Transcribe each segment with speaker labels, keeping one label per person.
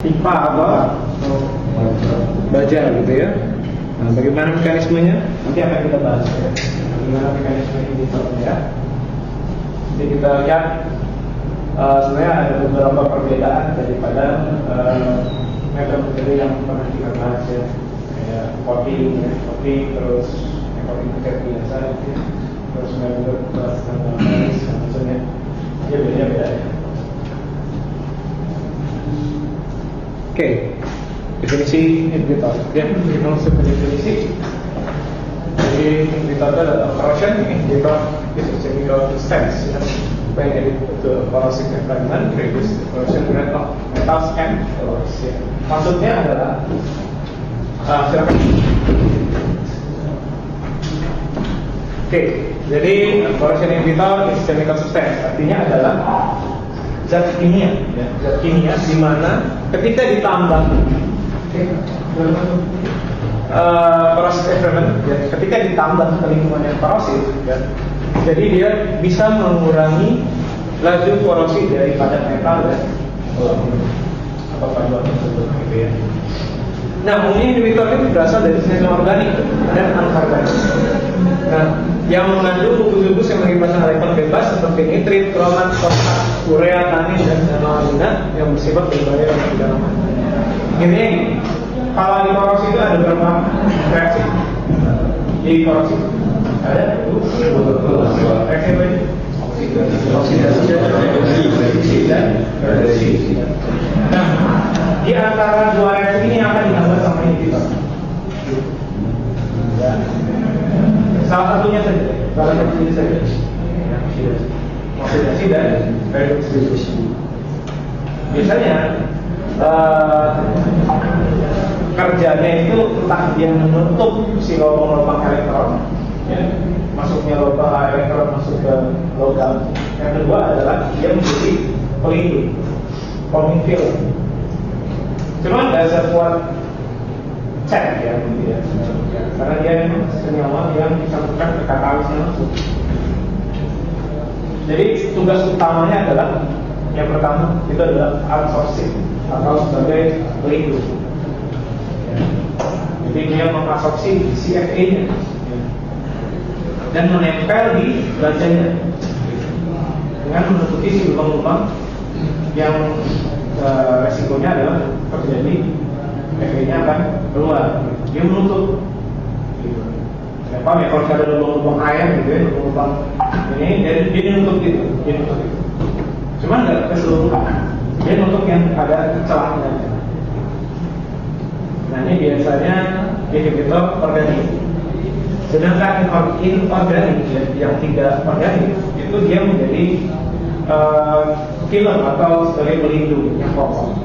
Speaker 1: pipa atau baja gitu ya. Nah, bagaimana mekanismenya? Nanti akan kita bahas ya. Bagaimana mekanisme inhibitor ya. Jadi kita lihat sebenarnya ada beberapa perbedaan daripada metode yang pernah kita bahas ya, kayak coding, terus coding paket biasa, gitu. Terus metode bahas tentang maksudnya ya beda-beda ya. Oke, definisi inhibitor. Ya, kita masuk ke definisi. Jadi inhibitor adalah corrosion inhibitor is a chemical substance when added to corrosive environment reduce the corrosion rate of metals and alloys. Ya. Maksudnya adalah silakan. Oke, jadi corrosion inhibitor is a chemical substance artinya adalah zat kimia, ya. Zat kimia di mana ketika ditambah corrosive environment, ya, ketika ditambah ke lingkungan yang korosif, ya, jadi dia bisa mengurangi laju korosi daripada metal dan apa paduan tersebut, gitu ya. Nah, umumnya inhibitor ini berasal dari senyawa organik dan anorganik. Nah, yang mengandung bubus-bubus yang mengirimkan elektron bebas seperti nitrit, kromat, fosfat, urea, tanin, dan amina yang bersifat berbahaya bagi kedalaman. Intinya ini, kalau di korosi itu ada berapa reaksi? Di korosi ada reaksi apa ini? Oksidasi dan reduksi. Nah, di antara dua reaksi ini yang akan dihambat sama inhibitor. Ya. Salah satunya saja, oksidasi dan reduksi. Biasanya kerjanya itu entah dia menutup si lubang-lubang elektron, ya, masuknya lubang elektron masuk ke logam. Yang kedua adalah dia menjadi pelindung, forming field. Cuma nggak sekuat cek ya, gitu ya, karena dia memang senyawa yang disambungkan ke katalisnya langsung. Jadi tugas utamanya adalah yang pertama itu adalah absorpsi atau sebagai pelindung. Ya. Jadi dia mengabsorpsi CFA-nya dan menempel di bajanya dengan menutupi si lubang-lubang yang resikonya adalah terjadi FA-nya akan keluar. Dia menutup. Gitu. Apa ya, kalau ada lubang-lubang air gitu ya, lubang-lubang ini dia nutup gitu, dia nutup gitu. Cuma nggak keseluruhan, dia nutup yang ada celahnya. Nah, ini biasanya inhibitor organik. Sedangkan inorganik, ya, yang tidak organik itu dia menjadi killer atau sebagai pelindung yang pokok.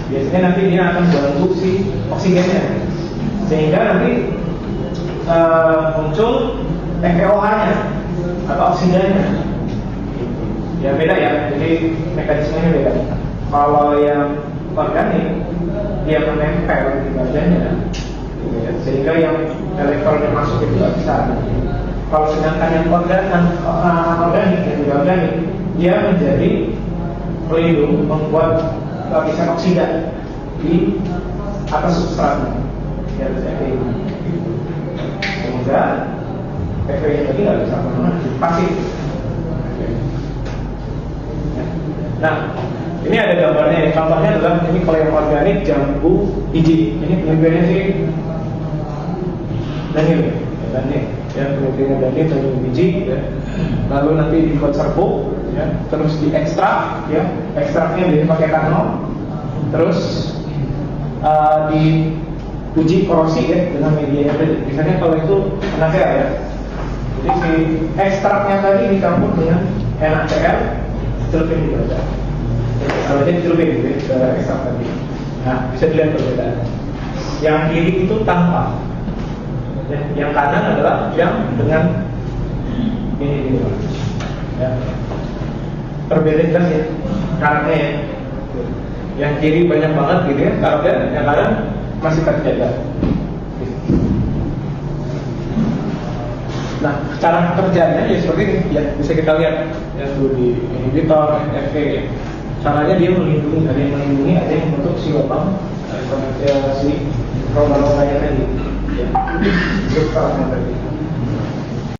Speaker 1: Biasanya nanti dia akan bantu si oksigennya, sehingga nanti muncul FeOH-nya atau oksidanya. Ya beda ya, jadi mekanismenya beda. Kalau yang organik dia menempel di badannya, ya, sehingga yang elektron yang masuk itu tidak bisa. Kalau sedangkan yang organik, yang tidak organik, dia menjadi pelindung, membuat lapisan oksida di atas substratnya, di atas FeO, sehingga FeO-nya tadi nggak bisa kemana-mana, pasif. Nah, ini ada gambarnya. Contohnya adalah ini kalau yang organik jambu biji. Ini penelitiannya sih Daniel, ya penelitiannya Daniel jambu biji. Ya. Lalu nanti dibuat serbuk, ya, terus diekstrak, ya, ekstraknya dipakai etanol, terus diuji korosi ya dengan media yang tadi. Misalnya kalau itu NaCl ya, jadi si ekstraknya tadi dicampur dengan NaCl, celupin di badan. Kalau dia celupin gitu ya, ekstrak tadi. Nah, bisa dilihat perbedaan. Yang kiri itu tanpa, ya, yang kanan adalah yang dengan ini. Ya. Perbedaan jelas ya, karetnya ya. Yang kiri banyak banget gitu ya, karetnya, yang kanan masih terjaga. Nah, cara kerjanya ya seperti ini, ya bisa kita lihat ya tuh di inhibitor, FA ya. caranya dia melindungi, ada yang membentuk si lubang si rongga-rongganya tadi, ya. Itu caranya tadi.